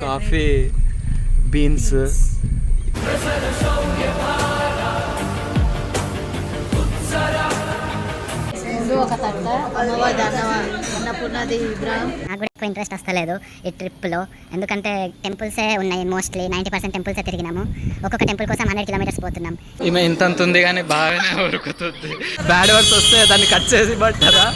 Coffee, beans, ఒక తట్ట అమ్మవారి అన్నపూర్ణాది విగ్రహం. నాకు కూడా ఎక్కువ ఇంట్రెస్ట్ వస్తలేదు ఈ ట్రిప్లో, ఎందుకంటే టెంపుల్సే ఉన్నాయి. మోస్ట్లీ 90% టెంపుల్సే తిరిగినాము. ఒక్కొక్క టెంపుల్ కోసం 100 కిలోమీటర్స్ పోతున్నాం. ఈమె ఇంత ఉంది కానీ బాగానే ఉరుకుతుంది. బ్యాడ్ వర్డ్స్ వస్తే దాన్ని కట్ చేసి పట్టదా.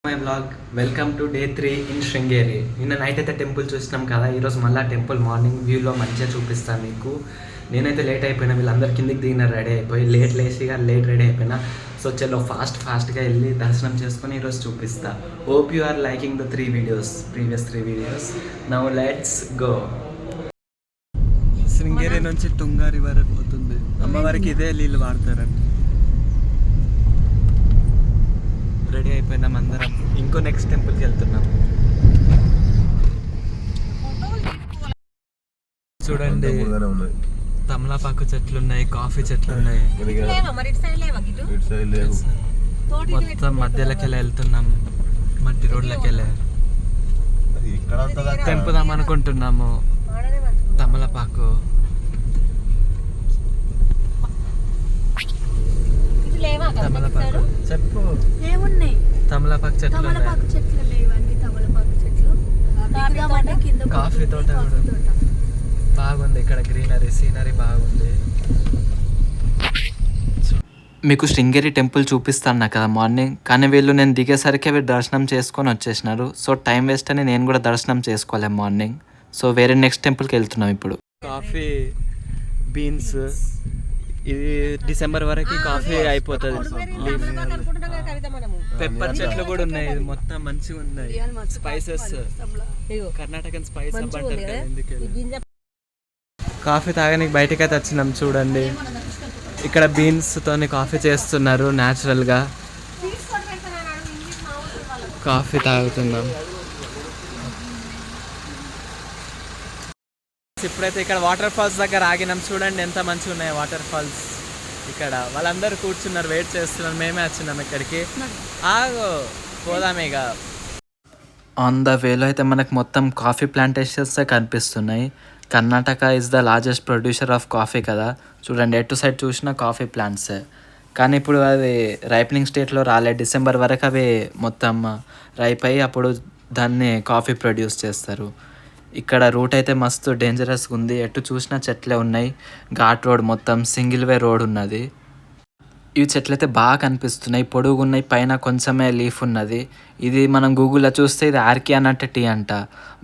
My blog, welcome to day 3 in Sringeri. నిన్న నైట్ అయితే టెంపుల్ చూసినాం కదా, ఈరోజు మళ్ళీ టెంపుల్ మార్నింగ్ వ్యూలో మంచిగా చూపిస్తాను మీకు. నేనైతే లేట్ అయిపోయినా, వీళ్ళందరూ కిందికి దిగిన రెడీ అయిపోయి లేట్ రెడీ అయిపోయినా. సో చలో ఫాస్ట్గా వెళ్ళి దర్శనం చేసుకొని ఈరోజు చూపిస్తా. Hope you are liking the previous 3 videos. Now let's go. Sringeri నుంచి తుంగారి వరకు పోతుంది. అమ్మవారికి ఇదే నీళ్ళు వాడతారంట. రెడీ అయిపోయినాం అందరం. ఇంకో నెక్స్ట్ టెంపుల్కి వెళ్తున్నాం. చూడండి, తమలపాకు చెట్లు ఉన్నాయి, కాఫీ చెట్లు ఉన్నాయి. మొత్తం మధ్యలోకి వెళ్తున్నాం, మట్టి రోడ్లకి వెళ్ళే తెంపుదాం అనుకుంటున్నాము. తమలపాకు చెప్పు. తమలపాకు చెట్లు, కాఫీ తోట కూడా బాగుంది. ఇక్కడ గ్రీనరీ సీనరీ బాగుంది. మీకు శృంగేరి టెంపుల్ చూపిస్తాను కదా మార్నింగ్, కానీ వీళ్ళు నేను దిగేసరికి వీళ్ళు దర్శనం చేసుకొని వచ్చేసినారు. సో టైం వేస్ట్ అని నేను కూడా దర్శనం చేసుకోలేము మార్నింగ్. సో వేరే నెక్స్ట్ టెంపుల్కి వెళ్తున్నాం ఇప్పుడు. కాఫీ, బీన్స్, ఇది డిసెంబర్ వరకు కాఫీ అయిపోతుంది. పెప్పర్ చెట్లు కూడా ఉన్నాయి. ఇది మొత్తం మంచిగా ఉన్నాయి. స్పైసెస్, కర్ణాటకన్ స్పైస్ అంటారు. కాఫీ తాగడానికి బయటకి అయితే వచ్చినాం. చూడండి, ఇక్కడ బీన్స్ తోని కాఫీ చేస్తున్నారు. న్యాచురల్గా కాఫీ తాగుతున్నాం. ఇప్పుడైతే ఇక్కడ వాటర్ ఫాల్స్ దగ్గర ఆగినాం. చూడండి ఎంత మంచిగా ఉన్నాయి వాటర్ ఫాల్స్. ఇక్కడ వాళ్ళందరూ కూర్చున్నారు, వెయిట్ చేస్తున్నారు. మేమే వచ్చినాం ఇక్కడికి. పోదామేగా. ఆన్ ద వేలో అయితే మనకు మొత్తం కాఫీ ప్లాంటేషన్స్ కనిపిస్తున్నాయి. Karnataka is the largest producer of coffee కదా. చూడండి, ఎటు సైడ్ చూసినా కాఫీ ప్లాంట్స్. కానీ ఇప్పుడు అవి రైపనింగ్ స్టేట్లో రాలేదు. డిసెంబర్ వరకు అవి మొత్తం రైప్ అయ్యి అప్పుడు దాన్ని కాఫీ ప్రొడ్యూస్ చేస్తారు. ఇక్కడ రూట్ అయితే మస్తు డేంజరస్గా ఉంది. ఎటు చూసినా చెట్లే ఉన్నాయి. ఘాట్ రోడ్, మొత్తం సింగిల్ వే రోడ్ ఉన్నది. ఇవి చెట్లు అయితే బాగా కనిపిస్తున్నాయి, పొడుగు ఉన్నాయి. పైన కొంచెమే లీఫ్ ఉన్నది. ఇది మనం గూగుల్లో చూస్తే ఇది ఆర్కి అన్నట్టు టీ అంట.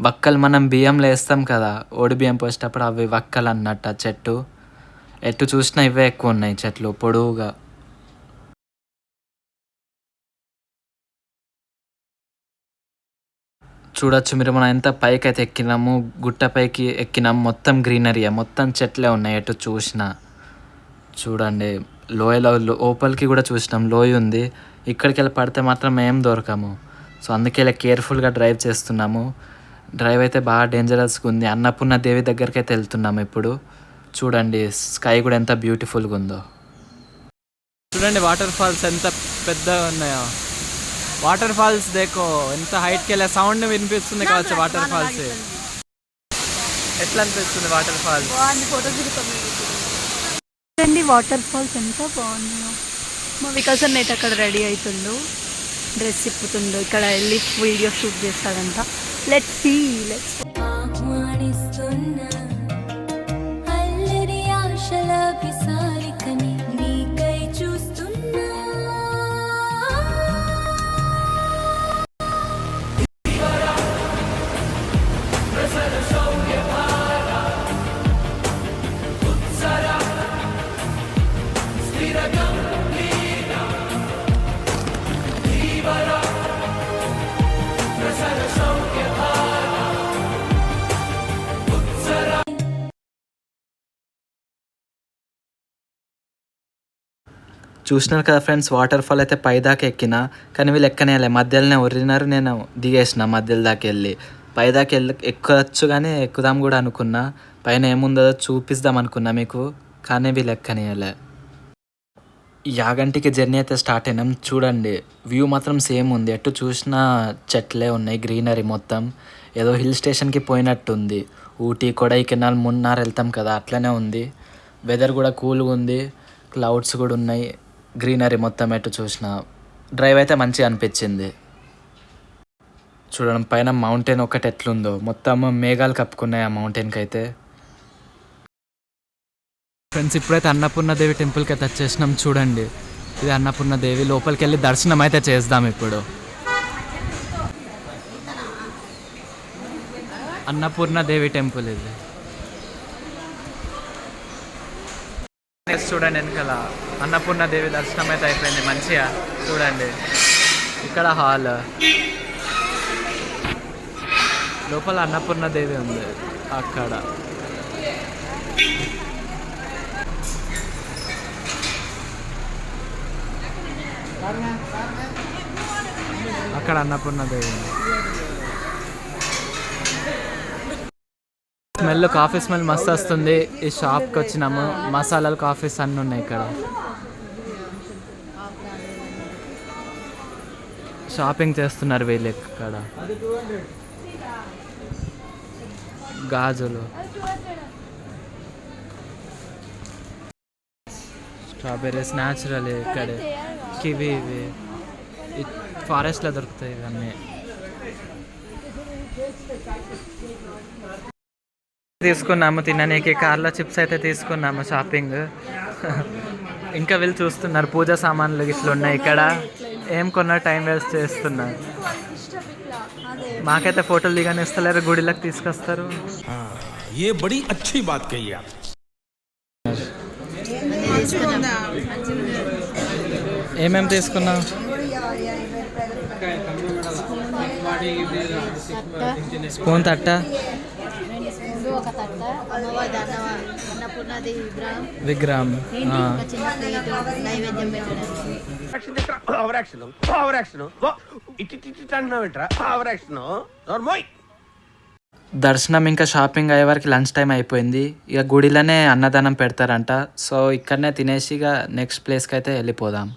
వక్కలు మనం బియ్యంలో వేస్తాం కదా, ఓడి బియ్యం పోసేటప్పుడు అవి వక్కలు అన్నట్టు చెట్టు. ఎటు చూసినా ఇవే ఎక్కువ ఉన్నాయి చెట్లు పొడువుగా. చూడొచ్చు మీరు, మనం ఎంత పైకి అయితే ఎక్కినాము, గుట్ట పైకి ఎక్కినాము. మొత్తం గ్రీనరీ, మొత్తం చెట్లే ఉన్నాయి ఎటు చూసినా. చూడండి, లోయలో లోపలికి కూడా చూసినాం, లోయ ఉంది. ఇక్కడికి వెళ్ళి పడితే మాత్రం ఏం దొరకము. సో అందుకే ఇలా కేర్ఫుల్గా డ్రైవ్ చేస్తున్నాము. డ్రైవ్ అయితే బాగా డేంజరస్గా ఉంది. అన్నపూర్ణ దేవి దగ్గరికి అయితే వెళ్తున్నాము ఇప్పుడు. చూడండి, స్కై కూడా ఎంత బ్యూటిఫుల్గా ఉందో. చూడండి వాటర్ ఫాల్స్ ఎంత పెద్దగా ఉన్నాయో. వాటర్ ఫాల్స్ దేకో, ఎంత హైట్కి వెళ్ళే సౌండ్ వినిపిస్తుంది కావచ్చు. వాటర్ ఫాల్స్ ఎట్లా అనిపిస్తుంది? వాటర్ ఫాల్స్ చూడండి, వాటర్ ఫాల్స్ ఎంత బాగున్నాయో. మా వికాస్ అన్న అయితే అక్కడ రెడీ అవుతుండు, డ్రెస్ ఇప్పుతుండు. ఇక్కడ వెళ్ళి వీడియో షూట్ చేస్తాడంట. Let's see. చూసినారు కదా ఫ్రెండ్స్, వాటర్ ఫాల్ అయితే పైదాకా ఎక్కిన, కానీ వీళ్ళు ఎక్కనేయాలి. మధ్యలోనే ఒర్రినారు, నేను దిగేసిన మధ్యలో దాకా వెళ్ళి. పైదాకా ఎక్కచ్చు కానీ ఎక్కుదాం కూడా అనుకున్నా. పైన ఏముందో చూపిస్తాం అనుకున్నా మీకు, కానీ వీళ్ళు ఎక్కనియలే. యాగంటికి జర్నీ అయితే స్టార్ట్ అయినాం. చూడండి వ్యూ మాత్రం సేమ్ ఉంది, ఎటు చూసినా చెట్లే ఉన్నాయి, గ్రీనరీ మొత్తం. ఏదో హిల్ స్టేషన్కి పోయినట్టుంది. ఊటీ కొడైకెనాల్ మున్నార్ వెళ్తాం కదా అట్లనే ఉంది. వెదర్ కూడా కూల్గా ఉంది, క్లౌడ్స్ కూడా ఉన్నాయి, గ్రీనరీ మొత్తం ఎటు చూసినా. డ్రైవ్ అయితే మంచిగా అనిపించింది. చూడండి పైన మౌంటైన్ ఒకటి ఎట్లుందో, మొత్తం మేఘాలు కప్పుకున్నాయి ఆ మౌంటైన్కి అయితే. ఫ్రెండ్స్ ఇప్పుడైతే అన్నపూర్ణదేవి టెంపుల్కి అయితే వచ్చేసినాం. చూడండి ఇది అన్నపూర్ణదేవి. లోపలికి వెళ్ళి దర్శనం అయితే చేద్దాం ఇప్పుడు. అన్నపూర్ణదేవి టెంపుల్ ఇది. చూడండి వెనకాల అన్నపూర్ణదేవి దర్శనం అయితే అయిపోయింది మంచిగా. చూడండి ఇక్కడ హాల్, లోపల అన్నపూర్ణదేవి ఉంది అక్కడ. అక్కడ అన్నపూర్ణదేవి ఉంది. స్మెల్, కాఫీ స్మెల్ మస్తు వస్తుంది. ఈ షాప్కి వచ్చినాము, మసాలాలు కాఫీస్ అన్నీ ఉన్నాయి ఇక్కడ. షాపింగ్ చేస్తున్నారు వీళ్ళు ఇక్కడ. గాజులు, స్ట్రాబెర్రీస్ న్యాచురల్ ఇక్కడే. కివి ఇవి ఫారెస్ట్లో దొరుకుతాయి ఇవన్నీ. తీసుకున్నాము తిననీకి. కార్లో చిప్స్ అయితే తీసుకున్నాము షాపింగ్. ఇంకా వీళ్ళు చూస్తున్నారు పూజ సామాన్లు ఇట్లా ఉన్నాయి ఇక్కడ. ఏం కొన్నా టైం వేస్ట్ చేస్తున్నారు. మాకైతే ఫోటోలు దిగానే ఇస్తలేరు, గుడిలోకి తీసుకొస్తారు. ये बड़ी अच्छी बात कही आप. ఏమేమి తీసుకున్నావు? స్పూన్ తట్ట, విగ్రహం, దర్శనం ఇంకా షాపింగ్ అయ్యే వరకు లంచ్ టైం అయిపోయింది. ఇక గుడిలోనే అన్నదానం పెడతారంట. సో ఇక్కడనే తినేసి ఇక నెక్స్ట్ ప్లేస్కి అయితే వెళ్ళిపోదాం.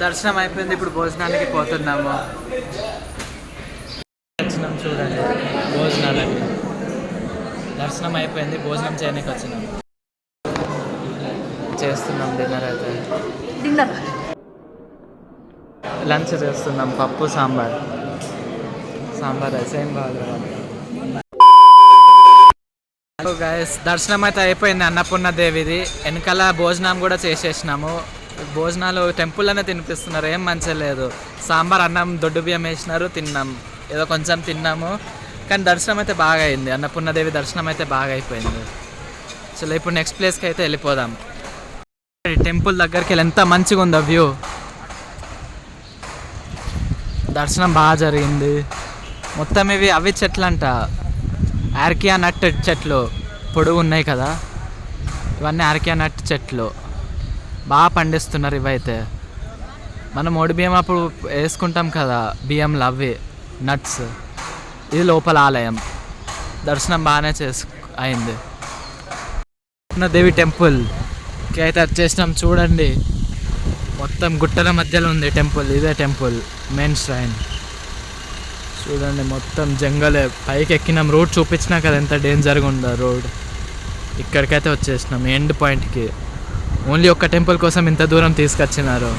దర్శనం అయిపోయింది, ఇప్పుడు భోజనానికి పోతున్నాము. దర్శనం చూడండి, భోజనాలకి. దర్శనం అయిపోయింది, భోజనం చేయడానికి వచ్చినాం. చేస్తున్నాం డిన్నర్ అయితే. లంచ్ చేస్తున్నాం, పప్పు సాంబార్. సాంబార్ సేమ్ కావాలి. గైస్ దర్శనం అయితే అయిపోయింది అన్నపూర్ణదేవిది. వెనకాల భోజనం కూడా చేసేసినాము. భోజనాలు టెంపుల్లోనే తినిపిస్తున్నారు, ఏం మంచిగా లేదు. సాంబార్, అన్నం, దొడ్డు బియ్యం వేసినారు, తిన్నాం. ఏదో కొంచెం తిన్నాము, కానీ దర్శనం అయితే బాగా అయింది. అన్నపూర్ణదేవి దర్శనం అయితే బాగా అయిపోయింది. సో ఇప్పుడు నెక్స్ట్ ప్లేస్కి అయితే వెళ్ళిపోదాం. టెంపుల్ దగ్గరికి వెళ్ళి ఎంత మంచిగా ఉందో వ్యూ. దర్శనం బాగా జరిగింది. మొత్తం ఇవి అవి చెట్లు అంట, ఆర్కియా నట్ చెట్లు, పొడుగు ఉన్నాయి కదా ఇవన్నీ ఆర్కియా నట్ చెట్లు. బాగా పండిస్తున్నారు ఇవైతే. మనం ఒడి బియ్యం అప్పుడు వేసుకుంటాం కదా బియ్యంలో, అవి నట్స్. ఇది లోపల ఆలయం. దర్శనం బాగానే అయింది. దేవి టెంపుల్కి అయితే వచ్చేసినాం. చూడండి మొత్తం గుట్టల మధ్యలో ఉంది టెంపుల్. ఇదే టెంపుల్ మెయిన్ శ్రైన్. చూడండి మొత్తం జంగలే. పైకి ఎక్కినాం, రోడ్ చూపించినా కదా ఎంత డేంజర్గా ఉందో రోడ్. ఇక్కడికైతే వచ్చేసినాం ఎండ్ పాయింట్కి. ఓన్లీ ఒక్క టెంపుల్ కోసం ఇంత దూరం తీసుకొచ్చినారు.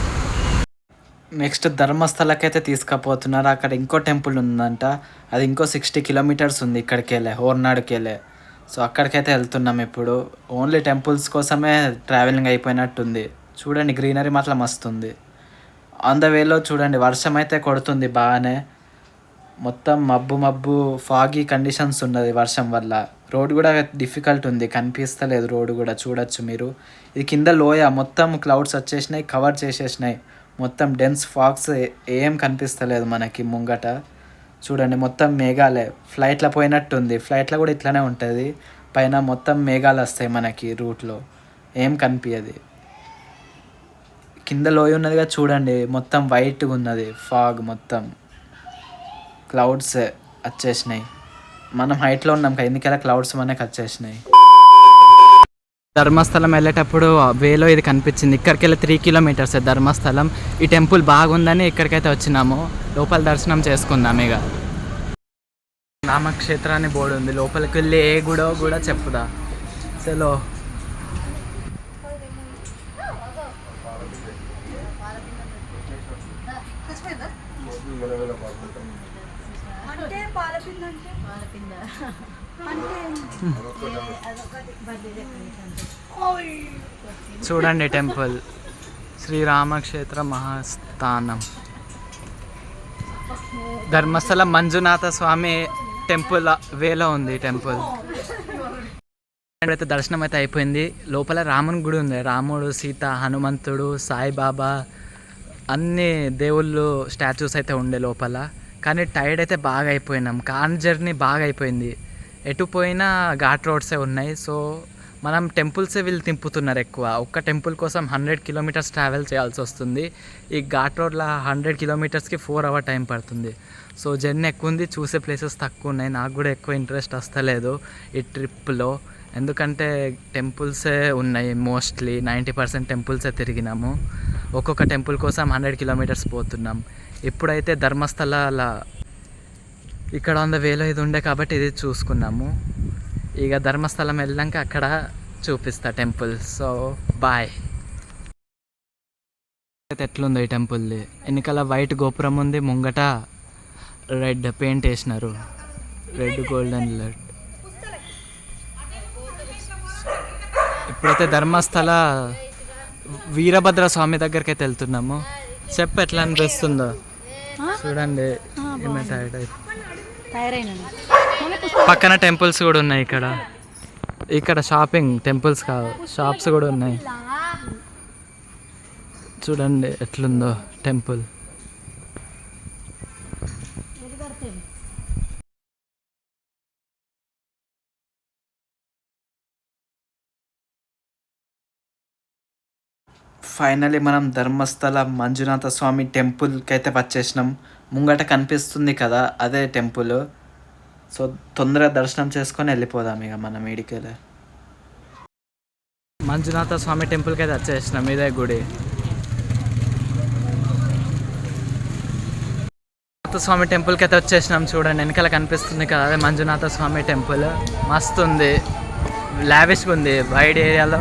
నెక్స్ట్ ధర్మస్థలకి అయితే తీసుకుపోతున్నారు. అక్కడ ఇంకో టెంపుల్ ఉందంట, అది ఇంకో 60 కిలోమీటర్స్ ఉంది ఇక్కడికి వెళ్ళే, హోర్నాడుకి వెళ్ళే. సో అక్కడికైతే వెళ్తున్నాం ఇప్పుడు. ఓన్లీ టెంపుల్స్ కోసమే ట్రావెలింగ్ అయిపోయినట్టుంది. చూడండి గ్రీనరీ మాత్రం మస్తుంది. ఆన్ ద వేలో చూడండి వర్షం అయితే కొడుతుంది బాగానే. మొత్తం మబ్బు మబ్బు ఫాగీ కండిషన్స్ ఉన్నది వర్షం వల్ల. రోడ్ కూడా డిఫికల్ట్ ఉంది, కనిపిస్తలేదు రోడ్ కూడా. చూడొచ్చు మీరు, ఇది కింద లోయ, మొత్తం క్లౌడ్స్ వచ్చేసినాయి, కవర్ చేసేసినాయి. మొత్తం డెన్స్ ఫాగ్స్, ఏం కనిపిస్తలేదు మనకి ముంగట. చూడండి మొత్తం మేఘాలే. ఫ్లైట్లో పోయినట్టుంది, ఫ్లైట్లో కూడా ఇట్లానే ఉంటుంది. పైన మొత్తం మేఘాలు వస్తాయి మనకి రూట్లో, ఏం కనిపించదు. కింద లోయ ఉన్నదిగా చూడండి, మొత్తం వైట్గా ఉన్నది ఫాగ్, మొత్తం క్లౌడ్స్ వచ్చేసినాయి. మనం హైట్లో ఉన్నాం కదా, ఎందుకలా క్లౌడ్స్ మనకి వచ్చేసినాయి. ధర్మస్థలం వెళ్ళేటప్పుడు వేలో ఇది కనిపించింది. ఇక్కడికి వెళ్ళి 3 కిలోమీటర్స్ ధర్మస్థలం. ఈ టెంపుల్ బాగుందని ఇక్కడికైతే వచ్చినాము. లోపల దర్శనం చేసుకుందాం. ఇక రామక్షేత్రాన్ని బోర్డు ఉంది, లోపలికి వెళ్ళి ఏ గుడో కూడా చెప్పుదా. చలో చూడండి టెంపుల్, శ్రీరామక్షేత్ర మహాస్థానం, ధర్మస్థలం మంజునాథ స్వామి టెంపుల్ వేలో ఉంది టెంపుల్. అయితే దర్శనం అయితే అయిపోయింది. లోపల రాముని గుడి ఉంది, రాముడు, సీత, హనుమంతుడు, సాయిబాబా అన్ని దేవుళ్ళు స్టాచ్యూస్ అయితే ఉండే లోపల. కానీ టైర్డ్ అయితే బాగా అయిపోయినాం, కార్ జర్నీ బాగా అయిపోయింది. ఎటు పోయినా ఘాట్ రోడ్సే ఉన్నాయి. సో మనం టెంపుల్సే వీళ్ళు తింపుతున్నారు ఎక్కువ. ఒక్క టెంపుల్ కోసం 100 కిలోమీటర్స్ ట్రావెల్ చేయాల్సి వస్తుంది. ఈ ఘాట్ రోడ్లో 100 కిలోమీటర్స్కి 4 hours టైం పడుతుంది. సో జర్నీ ఎక్కువ ఉంది, చూసే ప్లేసెస్ తక్కువ ఉన్నాయి. నాకు కూడా ఎక్కువ ఇంట్రెస్ట్ వస్తలేదు ఈ ట్రిప్లో, ఎందుకంటే టెంపుల్సే ఉన్నాయి. మోస్ట్లీ 90% టెంపుల్సే తిరిగినాము. ఒక్కొక్క టెంపుల్ కోసం 100 కిలోమీటర్స్ పోతున్నాం. ఇప్పుడైతే ధర్మస్థల ఇక్కడ ఉన్న వేలో ఇది ఉండే కాబట్టి ఇది చూసుకున్నాము. ఇక ధర్మస్థలం వెళ్ళాక అక్కడ చూపిస్తా టెంపుల్. So bye. అయితే ఎట్లుందో ఈ టెంపుల్ది, వెనకాల వైట్ గోపురం ఉంది, ముంగట రెడ్ పెయింట్ వేసినారు, రెడ్ గోల్డెన్ లైట్. ఇప్పుడైతే ధర్మస్థల వీరభద్ర స్వామి దగ్గరికి అయితే వెళ్తున్నాము. చెప్పు ఎట్లా అనిపిస్తుందో చూడండి. పక్కన టెంపుల్స్ కూడా ఉన్నాయి. ఇక్కడ షాపింగ్, టెంపుల్స్ కాదు షాప్స్ కూడా ఉన్నాయి. చూడండి ఎట్లుందో టెంపుల్. ఫైనలీ మనం ధర్మస్థల మంజునాథ స్వామి టెంపుల్కి అయితే వచ్చేసినాం. ముంగట కనిపిస్తుంది కదా అదే టెంపుల్. సో తొందరగా దర్శనం చేసుకొని వెళ్ళిపోదాం ఇక మనం ఈడికెళ్ళి. మంజునాథ స్వామి టెంపుల్కి అయితే వచ్చేసినాం, ఇదే గుడి. మంజునాథ స్వామి టెంపుల్కి అయితే వచ్చేసినాం. చూడండి వెనకాల కనిపిస్తుంది కదా అదే మంజునాథ స్వామి టెంపుల్. మస్తు ఉంది, లావిష్గా ఉంది, వైడ్ ఏరియాలో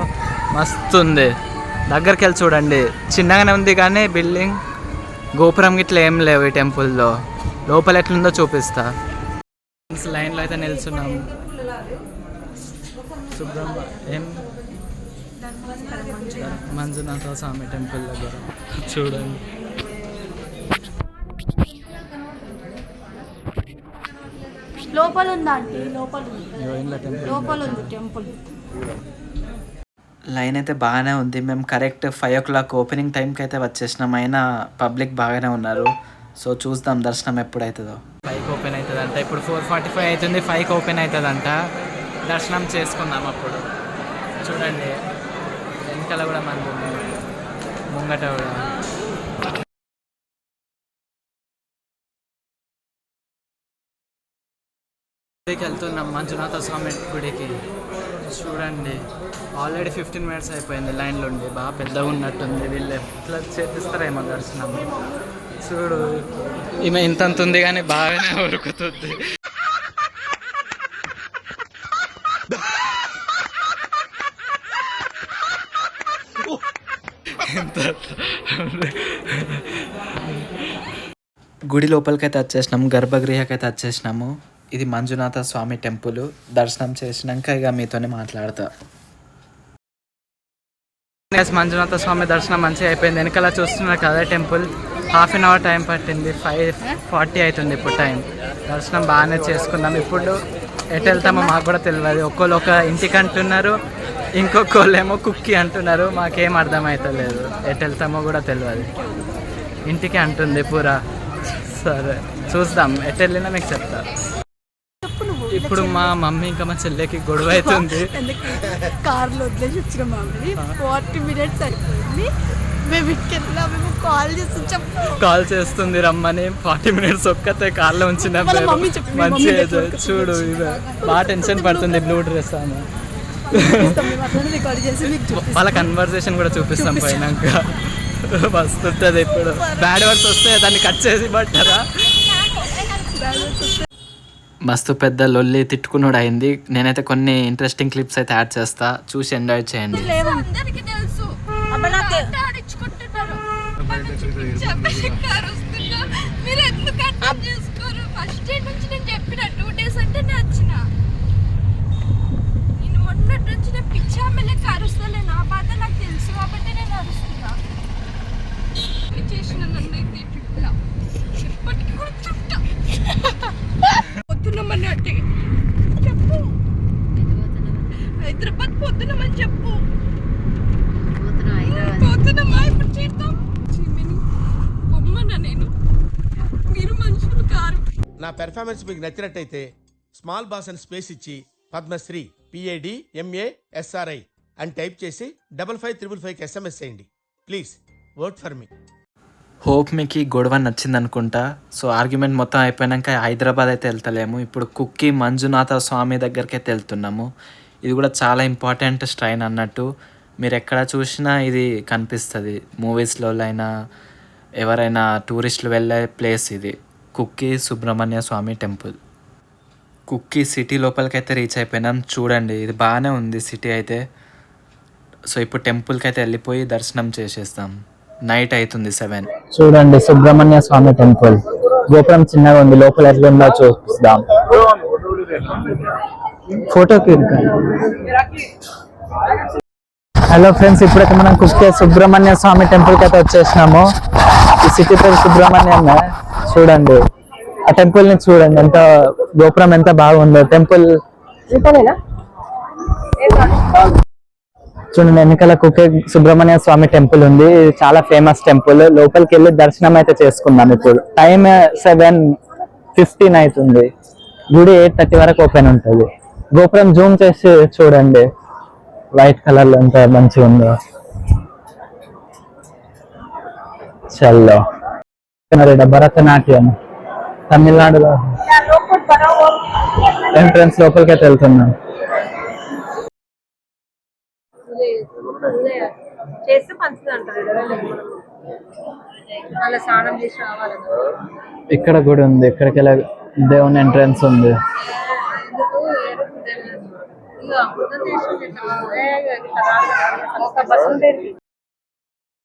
మస్తు ఉంది. దగ్గరికి వెళ్ళి చూడండి, చిన్నగానే ఉంది కానీ బిల్డింగ్, గోపురం గిట్లా ఏం లేవు ఈ టెంపుల్లో. లోపల ఎట్లుందో చూపిస్తా. లైన్లో అయితే నిల్చున్నాం ఏం మంజునాథ స్వామి టెంపుల్ దగ్గర. చూడండి లోపల ఉందా అంటే లోపల ఉంది టెంపుల్. లైన్ అయితే బాగానే ఉంది. మేము కరెక్ట్ 5 o'clock ఓపెనింగ్ టైంకి అయితే వచ్చేసినాం. అయినా పబ్లిక్ బాగానే ఉన్నారు. సో చూద్దాం దర్శనం ఎప్పుడవుతుందో. 5కి ఓపెన్ అవుతుందంట, ఇప్పుడు 4:45 అవుతుంది. 5కి ఓపెన్ అవుతుందంట. దర్శనం చేసుకుందాం అప్పుడు. చూడండి వెనకాల కూడా మంది ఉంది, ముంగట కూడా. గుడికి వెళ్తున్నాం, మంజునాథ స్వామి గుడికి. చూడండి ఆల్రెడీ 15 minutes అయిపోయింది లైన్లో ఉండి. బాగా పెద్దగా ఉన్నట్టుంది. వీళ్ళు ఎట్లా చేపిస్తారేమో దర్శనం. చూడు ఈమె ఇంత ఉంది కానీ బాగానే ఉరుకుతుంది. గుడి లోపలికి అయితే వచ్చేసినాము, గర్భగృహకి అయితే వచ్చేసినాము. ఇది మంజునాథ స్వామి టెంపుల్. దర్శనం చేసినాక ఇక మీతోనే మాట్లాడతా. మంజునాథ స్వామి దర్శనం మంచిగా అయిపోయింది. వెనకాల చూస్తున్నారు కదా టెంపుల్. 1/2 hour టైం పట్టింది, 5:40 అవుతుంది ఇప్పుడు టైం. దర్శనం బాగానే చేసుకున్నాం. ఇప్పుడు ఎటు వెళ్తామో మాకు కూడా తెలియదు. ఒక్కోళ్ళు ఒక ఇంటికి అంటున్నారు, ఇంకొకళ్ళు ఏమో కుక్కి అంటున్నారు. మాకేం అర్థమవుతలేదు, ఎటు వెళ్తామో కూడా తెలియదు. ఇంటికి అంటుంది పూరా. సరే చూద్దాం, ఎటు వెళ్ళినా మీకు చెప్తా. ఇప్పుడు మా మమ్మీ ఇంకా మా చెల్లెకి గొడవ అవుతుంది. కార్లో వదిలేసి వచ్చిన మమ్మీ 40 minutes అయిపోయింది. మేము ఇక్కడికి మేము కాల్ చేసి చెప్పు. కాల్ చేస్తుంది రమ్మని 40 minutes ఒక్కతే కార్లో ఉంచిన వాళ్ళ మమ్మీ చెప్పి, మీ మమ్మీ మంచిగా network చూడు ఇదే బాగా టెన్షన్ పడుతుంది బ్లూ డ్రెస్ ఆమె. అట్లనే రికార్డ్ చేసి మీకు చూపిస్తాం. వాళ్ళ కన్వర్సేషన్ కూడా చూపిస్తాం పోయినాక. వస్తుంటుంది ఇప్పుడు బ్యాడ్ వర్డ్స్ వస్తే దాన్ని కట్ చేసి పట్టారా. మస్తు పెద్ద లొల్లి తిట్టుకున్నాడు అయింది. నేనైతే కొన్ని ఇంట్రెస్టింగ్ క్లిప్స్ అయితే యాడ్ చేస్తా, చూసి ఎంజాయ్ చేయండి. అందరికీ తెలుసు ఆడించుకుంటున్నారు. మీరు ఎందుకు అర్థం చేసుకోరు? ఫస్ట్ డే నుంచి నేను చెప్పిన 2 days అంటే నేను వచ్చిన. నేను మొన్నటి నుంచి నేను పిచ్చామెల్లే అరుస్తలే. నా బాధ నాకు తెలుసు కాబట్టి నేను అరుస్తున్నా. చేసిన నన్ను తిట్టుకున్నా ఇప్పటికి కూడా చుట్టా పొద్దునమని అంటే చెప్పు. హైదరాబాద్ పొద్దునమని చెప్పు. పోతున్నామా ఇప్పుడు చేద్దాం. బొమ్మనా నేను? మీరు మనుషులు కారు. నా పెర్ఫార్మెన్స్ మీకు నచ్చినట్టయితే స్మాల్ బాస్ అని స్పేస్ ఇచ్చి పద్మశ్రీ PADMASRI అని టైప్ చేసి 5555 SMS చేయండి. Please work for me. Hope మీకు ఈ గొడవ నచ్చింది అనుకుంటా. సో ఆర్గ్యుమెంట్ మొత్తం అయిపోయాక హైదరాబాద్ అయితే వెళ్తలేము, ఇప్పుడు కుక్కి మంజునాథ స్వామి దగ్గరికి అయితే వెళ్తున్నాము. ఇది కూడా చాలా ఇంపార్టెంట్ స్ట్రైన్ అన్నట్టు. మీరు ఎక్కడ చూసినా ఇది కనిపిస్తుంది, మూవీస్లో అయినా ఎవరైనా టూరిస్టులు వెళ్ళే ప్లేస్ ఇది, కుక్కి సుబ్రహ్మణ్య స్వామి టెంపుల్. కుక్కి సిటీ లోపలికి అయితే రీచ్ అయిపోయినాం. చూడండి ఇది బాగానే ఉంది సిటీ అయితే. సో ఇప్పుడు టెంపుల్కి అయితే వెళ్ళిపోయి దర్శనం చేసేస్తాం. నైట్ అవుతుంది 7. చూడండి సుబ్రహ్మణ్య స్వామి టెంపుల్, గోపురం చిన్నగా ఉంది, లోపల ఎట్లా ఉందో చూపిస్తాం. ఫోటోకి హలో ఫ్రెండ్స్, ఇప్పుడైతే మనం కుక్కే సుబ్రహ్మణ్య స్వామి టెంపుల్కి అయితే వచ్చేసినాము. ఈ సిటీ పేరు సుబ్రహ్మణ్యం. చూడండి ఆ టెంపుల్ ని చూడండి, ఎంత గోపురం ఎంత బాగుందో. టెంపుల్ చూడండి వెనకాల కుక్కే సుబ్రహ్మణ్య స్వామి టెంపుల్ ఉంది. చాలా ఫేమస్ టెంపుల్. లోపలికి వెళ్ళి దర్శనం అయితే చేసుకున్నాం. ఇప్పుడు టైం 7:15 అవుతుంది. గుడి 8:30 వరకు ఓపెన్ ఉంటుంది. గోపురం జూమ్ చేసి చూడండి, వైట్ కలర్ లో ఎంత మంచిగా ఉందో. చల్లో భరతనాట్యం తమిళనాడులో ఎంట్రన్స్ లోపలికి అయితే వెళ్తున్నాం. ఇక్కడ గుడి ఉంది, ఇక్కడికి వెళ్ళి దేవుని ఎంట్రన్స్ ఉంది.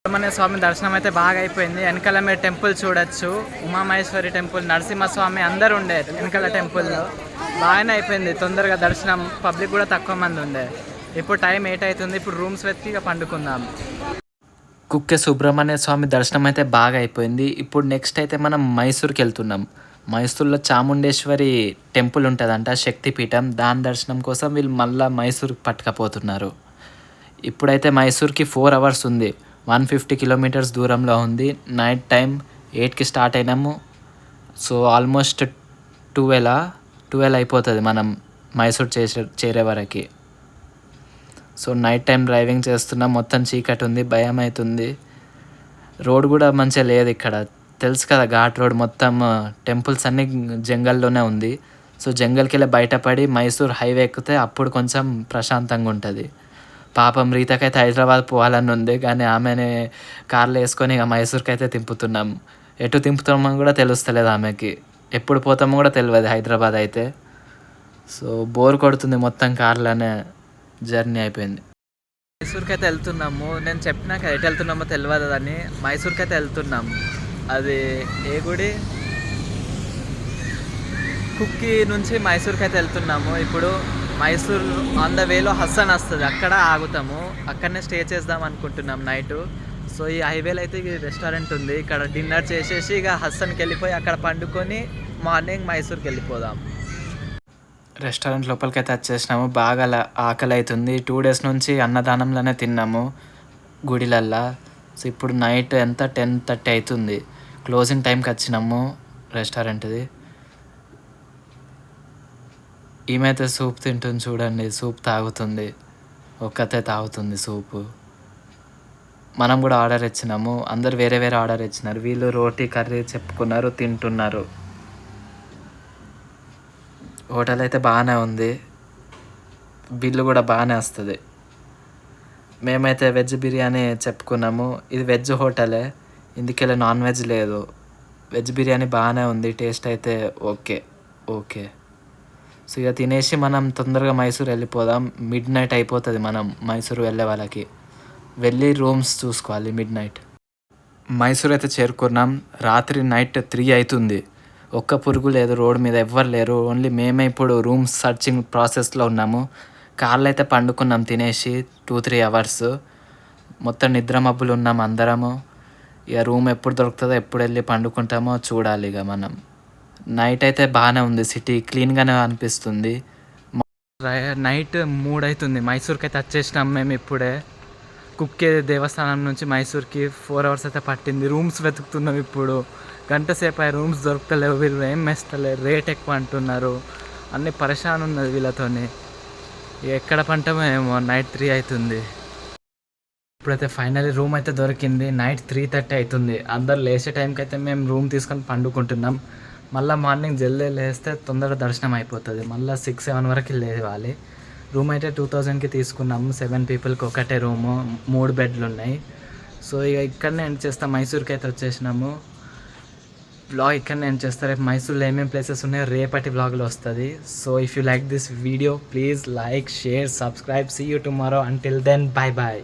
సుబ్రహ్మణ్య స్వామి దర్శనం అయితే బాగా అయిపోయింది. వెనకాల మీరు టెంపుల్ చూడొచ్చు, ఉమామహేశ్వరి టెంపుల్, నరసింహస్వామి అందరు ఉండే వెనకాల టెంపుల్లో. బాగానే అయిపోయింది తొందరగా దర్శనం. పబ్లిక్ కూడా తక్కువ మంది ఉండే. ఇప్పుడు టైం 8 అవుతుంది. ఇప్పుడు రూమ్స్ వెతికి ఇక పండుకుందాం. కుక్కే సుబ్రహ్మణ్య స్వామి దర్శనం అయితే బాగా అయిపోయింది. ఇప్పుడు నెక్స్ట్ అయితే మనం మైసూర్కి వెళ్తున్నాం. మైసూర్లో చాముండేశ్వరి టెంపుల్ ఉంటుందంట, శక్తిపీఠం. దాని దర్శనం కోసం వీళ్ళు మళ్ళీ మైసూర్కి పట్టుకపోతున్నారు. ఇప్పుడైతే మైసూర్కి 4 hours ఉంది, 150 kilometers దూరంలో ఉంది. నైట్ టైం 8కి స్టార్ట్ అయినాము. సో ఆల్మోస్ట్ 12 అయిపోతుంది మనం మైసూర్ చేరే వరకు. సో నైట్ టైం డ్రైవింగ్ చేస్తున్నాం. మొత్తం చీకటి ఉంది, భయం అవుతుంది. రోడ్ కూడా మంచిగా లేదు ఇక్కడ, తెలుసు కదా ఘాట్ రోడ్. మొత్తం టెంపుల్స్ అన్నీ జంగల్లోనే ఉంది. సో జంగల్కి వెళ్ళి బయటపడి మైసూర్ హైవే ఎక్కితే అప్పుడు కొంచెం ప్రశాంతంగా ఉంటుంది. పాపం రీతకైతే హైదరాబాద్ పోవాలని ఉంది, కానీ ఆమెని కార్లో వేసుకొని ఇక మైసూర్కి అయితే తింపుతున్నాం. ఎటు తింపుతున్నామో కూడా తెలుస్తలేదు ఆమెకి, ఎప్పుడు పోతామో కూడా తెలియదు హైదరాబాద్ అయితే. సో బోర్ కొడుతుంది, మొత్తం కార్లోనే జర్నీ అయిపోయింది. మైసూర్కి అయితే వెళ్తున్నాము. నేను చెప్పినాక ఎటు వెళ్తున్నామో తెలియదు అని. మైసూర్కి అయితే వెళ్తున్నాము. అది ఏ గుడి? కుక్కి నుంచి మైసూర్కి అయితే వెళ్తున్నాము. ఇప్పుడు మైసూర్ ఆన్ ద వేలో హస్సన్ వస్తుంది, అక్కడ ఆగుతాము. అక్కడనే స్టే చేద్దాం అనుకుంటున్నాం నైటు. సో ఈ హైవేలో అయితే రెస్టారెంట్ ఉంది, ఇక్కడ డిన్నర్ చేసేసి ఇక హస్సన్కి వెళ్ళిపోయి అక్కడ పండుకొని మార్నింగ్ మైసూర్కి వెళ్ళిపోదాం. రెస్టారెంట్ లోపలికి అయితే వచ్చేసినాము. బాగా ఆకలి అవుతుంది. 2 days నుంచి అన్నదానంలోనే తిన్నాము గుడిలల్లా. సో ఇప్పుడు నైట్ ఎంత 10:30 అవుతుంది. క్లోజింగ్ టైంకి వచ్చినాము రెస్టారెంట్ది. ఈమెతే సూప్ తింటుంది చూడండి, సూప్ తాగుతుంది, ఒక్కతే తాగుతుంది సూపు. మనం కూడా ఆర్డర్ ఇచ్చినాము. అందరు వేరే వేరే ఆర్డర్ ఇచ్చినారు. వీళ్ళు రోటీ కర్రీ చెప్పుకున్నారు, తింటున్నారు. హోటల్ అయితే బాగానే ఉంది, బిల్లు కూడా బాగానే వస్తుంది. మేమైతే వెజ్ బిర్యానీ చెప్పుకున్నాము. ఇది వెజ్ హోటలే, ఇందుకెళ్ళి నాన్ వెజ్ లేదు. వెజ్ బిర్యానీ బాగానే ఉంది, టేస్ట్ అయితే ఓకే. సో ఇక తినేసి మనం తొందరగా మైసూర్ వెళ్ళిపోదాం. మిడ్ నైట్ అయిపోతుంది మనం మైసూర్ వెళ్ళే వాళ్ళకి. వెళ్ళి రూమ్స్ చూసుకోవాలి మిడ్ నైట్. మైసూర్ అయితే చేరుకున్నాం. రాత్రి నైట్ 3 అవుతుంది. ఒక్క పురుగు లేదు, రోడ్ మీద ఎవ్వరు లేరు. ఓన్లీ మేమే ఇప్పుడు రూమ్స్ సర్చింగ్ ప్రాసెస్లో ఉన్నాము. కార్లో అయితే పండుకున్నాం తినేసి 2-3 అవర్స్. మొత్తం నిద్ర మబ్బులు ఉన్నాం అందరము. ఇక రూమ్ ఎప్పుడు దొరుకుతుందో, ఎప్పుడు వెళ్ళి పండుకుంటామో చూడాలి. ఇక మనం నైట్ అయితే బాగానే ఉంది, సిటీ క్లీన్గానే అనిపిస్తుంది. నైట్ 3 అవుతుంది. మైసూర్కి అయితే వచ్చేసినాం మేము ఇప్పుడే. కుక్కే దేవస్థానం నుంచి మైసూర్కి 4 అవర్స్ అయితే పట్టింది. రూమ్స్ వెతుకుతున్నాం ఇప్పుడు. గంట సేపు అయ్యి రూమ్స్ దొరుకుతలేవు, వీళ్ళు ఏం మెస్తలేరు, రేట్ ఎక్కువ అంటున్నారు. అన్నీ పరేషాన్ ఉన్నది వీళ్ళతోని. ఎక్కడ పంటామో ఏమో. నైట్ 3 అవుతుంది. ఇప్పుడైతే ఫైనల్లీ రూమ్ అయితే దొరికింది. నైట్ 3:30 అవుతుంది. అందరు లేచే టైంకి అయితే మేము రూమ్ తీసుకొని పండుకుంటున్నాం. మళ్ళీ మార్నింగ్ జల్దీ లేస్తే తొందరగా దర్శనం అయిపోతుంది. మళ్ళీ 6-7 వరకు లేవాలి. రూమ్ అయితే 2000కి తీసుకున్నాము. 7 పీపుల్కి ఒకటే రూము, 3 బెడ్లు ఉన్నాయి. సో ఇక ఇక్కడనే ఎండ్ చేస్తాం. మైసూర్కి అయితే వచ్చేసినాము. బ్లాగ్ ఇక్కడనే ఎండ్ చేస్తారు. రేపు మైసూర్లో ఏమేమి ప్లేసెస్ ఉన్నాయో రేపటి బ్లాగ్లో వస్తుంది. So if you like this video please like, share, subscribe. See you tomorrow. Until then, bye.